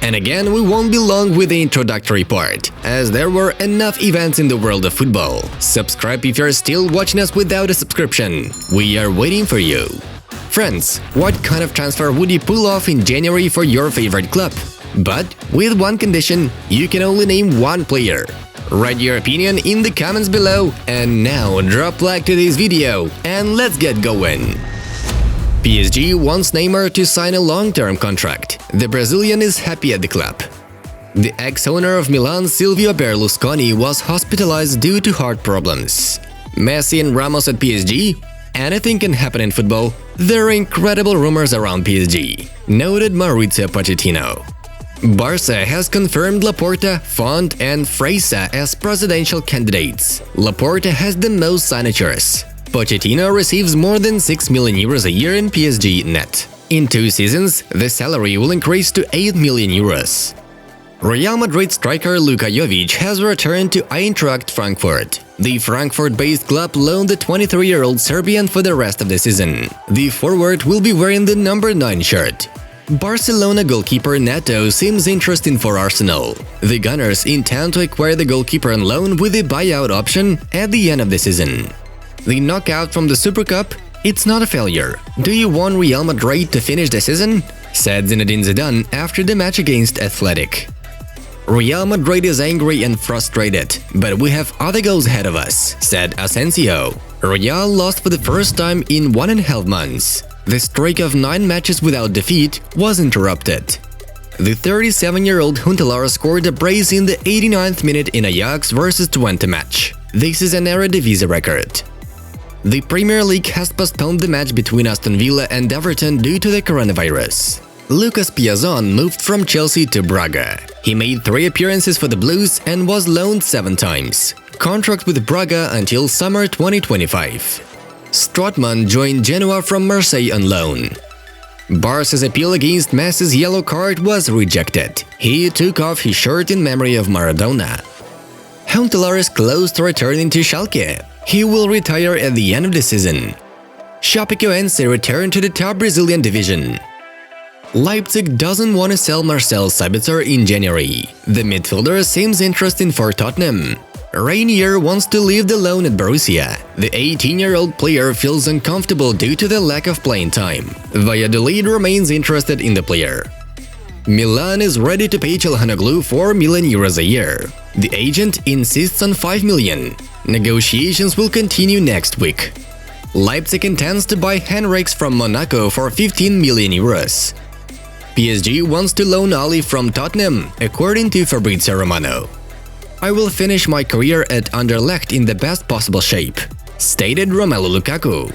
And again, we won't be long with the introductory part, as there were enough events in the world of football. Subscribe if you're still watching us without a subscription. We are waiting for you. Friends, what kind of transfer would you pull off in January for your favorite club? But with one condition, you can only name one player. Write your opinion in the comments below, and now drop like to this video and let's get going. PSG wants Neymar to sign a long-term contract. The Brazilian is happy at the club. The ex-owner of Milan, Silvio Berlusconi, was hospitalized due to heart problems. Messi and Ramos at PSG? Anything can happen in football. There are incredible rumors around PSG, noted Maurizio Pochettino. Barca has confirmed Laporta, Font and Freisa as presidential candidates. Laporta has the most signatures. Pochettino receives more than 6 million euros a year in PSG net. In 2 seasons, the salary will increase to 8 million euros. Real Madrid striker Luka Jovic has returned to Eintracht Frankfurt. The Frankfurt-based club loaned the 23-year-old Serbian for the rest of the season. The forward will be wearing the number 9 shirt. Barcelona goalkeeper Neto seems interesting for Arsenal. The Gunners intend to acquire the goalkeeper on loan with a buyout option at the end of the season. The knockout from the Super Cup? It's not a failure. Do you want Real Madrid to finish the season? Said Zinedine Zidane after the match against Athletic. Real Madrid is angry and frustrated, but we have other goals ahead of us, said Asensio. Real lost for the first time in 1.5 months. The streak of 9 matches without defeat was interrupted. The 37-year-old Huntelaar scored a brace in the 89th minute in Ajax vs Twente match. This is an Eredivisie record. The Premier League has postponed the match between Aston Villa and Everton due to the coronavirus. Lucas Piazon moved from Chelsea to Braga. He made 3 appearances for the Blues and was loaned 7 times. Contract with Braga until summer 2025. Strootman joined Genoa from Marseille on loan. Barca's appeal against Messi's yellow card was rejected. He took off his shirt in memory of Maradona. Huntelaar is close to returning to Schalke. He will retire at the end of the season. Chapecoense returned to the top Brazilian division. Leipzig doesn't want to sell Marcel Sabitzer in January. The midfielder seems interesting for Tottenham. Rainier wants to leave the loan at Borussia. The 18-year-old player feels uncomfortable due to the lack of playing time. Valladolid remains interested in the player. Milan is ready to pay Çalhanoğlu 4 million euros a year. The agent insists on 5 million. Negotiations will continue next week. Leipzig intends to buy Henrichs from Monaco for 15 million euros. PSG wants to loan Ali from Tottenham, according to Fabrizio Romano. I will finish my career at Anderlecht in the best possible shape, stated Romelu Lukaku.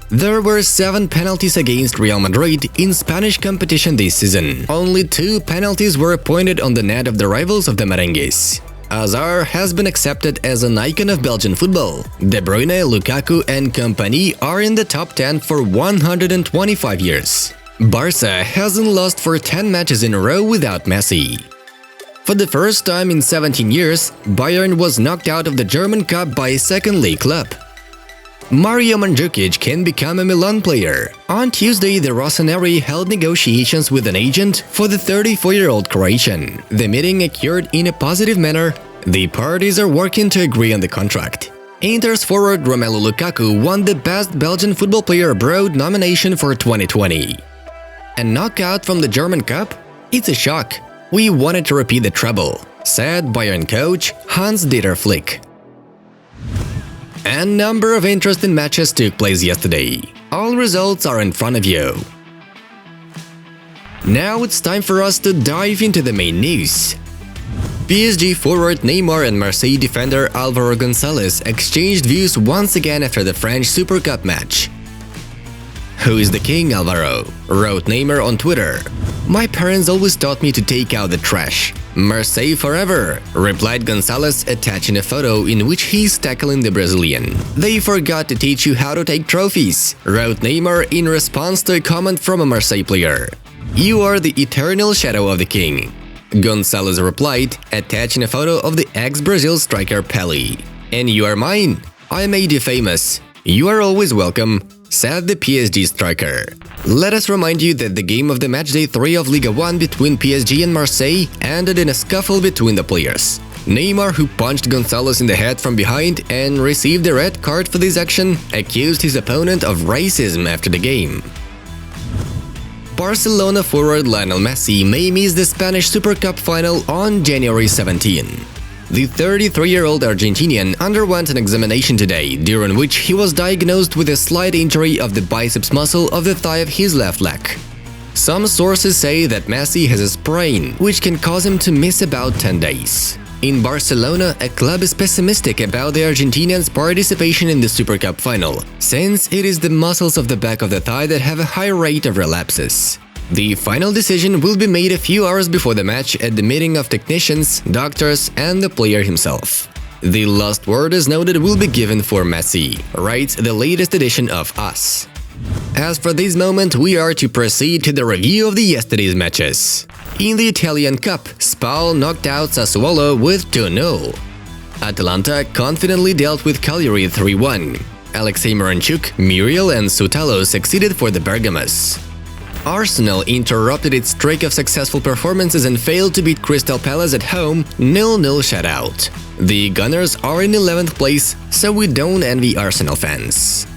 There were 7 penalties against Real Madrid in Spanish competition this season. Only 2 penalties were pointed on the net of the rivals of the Merengues. Hazard has been accepted as an icon of Belgian football. De Bruyne, Lukaku and company are in the top 10 for 125 years. Barca hasn't lost for 10 matches in a row without Messi. For the first time in 17 years, Bayern was knocked out of the German Cup by a second-league club. Mario Mandzukic can become a Milan player. On Tuesday, the Rossoneri held negotiations with an agent for the 34-year-old Croatian. The meeting occurred in a positive manner. The parties are working to agree on the contract. Inter's forward Romelu Lukaku won the Best Belgian Football Player Abroad nomination for 2020. A knockout from the German Cup? It's a shock. We wanted to repeat the treble, said Bayern coach Hans-Dieter Flick. A number of interesting matches took place yesterday. All results are in front of you. Now it's time for us to dive into the main news. PSG forward Neymar and Marseille defender Álvaro González exchanged views once again after the French Super Cup match. "Who is the king, Álvaro?" wrote Neymar on Twitter. "My parents always taught me to take out the trash. Marseille forever," replied González, attaching a photo in which he's tackling the Brazilian. "They forgot to teach you how to take trophies," wrote Neymar in response to a comment from a Marseille player. "You are the eternal shadow of the king." González replied, attaching a photo of the ex-Brazil striker Pelé. "And you are mine. I made you famous. You are always welcome," said the PSG striker. Let us remind you that the game of the matchday 3 of Liga 1 between PSG and Marseille ended in a scuffle between the players. Neymar, who punched Gonzalez in the head from behind and received a red card for this action, accused his opponent of racism after the game. Barcelona forward Lionel Messi may miss the Spanish Super Cup final on January 17. The 33-year-old Argentinian underwent an examination today, during which he was diagnosed with a slight injury of the biceps muscle of the thigh of his left leg. Some sources say that Messi has a sprain, which can cause him to miss about 10 days. In Barcelona, a club is pessimistic about the Argentinian's participation in the Super Cup final, since it is the muscles of the back of the thigh that have a high rate of relapses. The final decision will be made a few hours before the match at the meeting of technicians, doctors, and the player himself. The last word, as noted, will be given for Messi, writes the latest edition of Us. As for this moment, we are to proceed to the review of the yesterday's matches. In the Italian Cup, Spal knocked out Sassuolo with 2-0. Atalanta confidently dealt with Cagliari 3-1. Alexei Miranchuk, Muriel and Sutalo succeeded for the Bergamas. Arsenal interrupted its streak of successful performances and failed to beat Crystal Palace at home 0-0 shutout. The Gunners are in 11th place, so we don't envy Arsenal fans.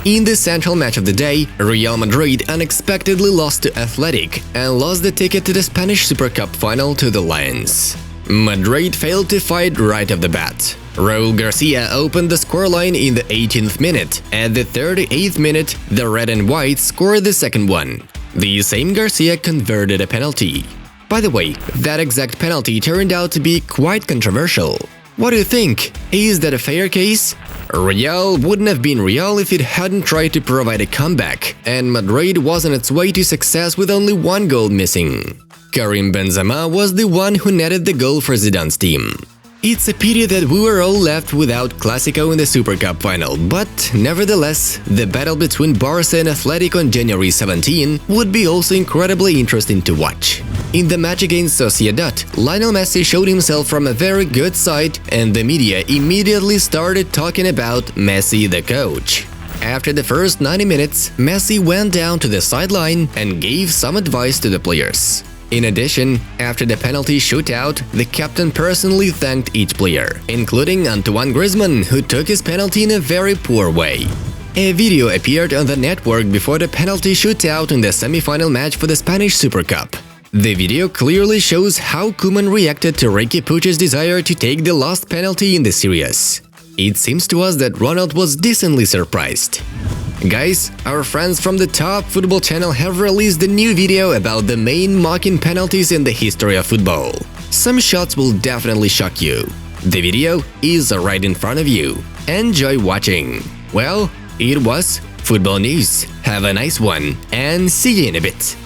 In the central match of the day, Real Madrid unexpectedly lost to Athletic and lost the ticket to the Spanish Super Cup final to the Lions. Madrid failed to fight right off the bat. Raúl Garcia opened the scoreline in the 18th minute. At the 38th minute, the red and white scored the second one. The same Garcia converted a penalty. By the way, that exact penalty turned out to be quite controversial. What do you think? Is that a fair case? Real wouldn't have been Real if it hadn't tried to provide a comeback, and Madrid was on its way to success with only one goal missing. Karim Benzema was the one who netted the goal for Zidane's team. It's a pity that we were all left without Clásico in the Super Cup final, but nevertheless, the battle between Barca and Athletic on January 17 would be also incredibly interesting to watch. In the match against Sociedad, Lionel Messi showed himself from a very good side, and the media immediately started talking about Messi the coach. After the first 90 minutes, Messi went down to the sideline and gave some advice to the players. In addition, after the penalty shootout, the captain personally thanked each player, including Antoine Griezmann, who took his penalty in a very poor way. A video appeared on the network before the penalty shootout in the semi-final match for the Spanish Super Cup. The video clearly shows how Koeman reacted to Riqui Puig's desire to take the last penalty in the series. It seems to us that Ronald was decently surprised. Guys, our friends from the Top Football channel have released a new video about the main mocking penalties in the history of football. Some shots will definitely shock you. The video is right in front of you. Enjoy watching. Well, it was Football News. Have a nice one, and see you in a bit.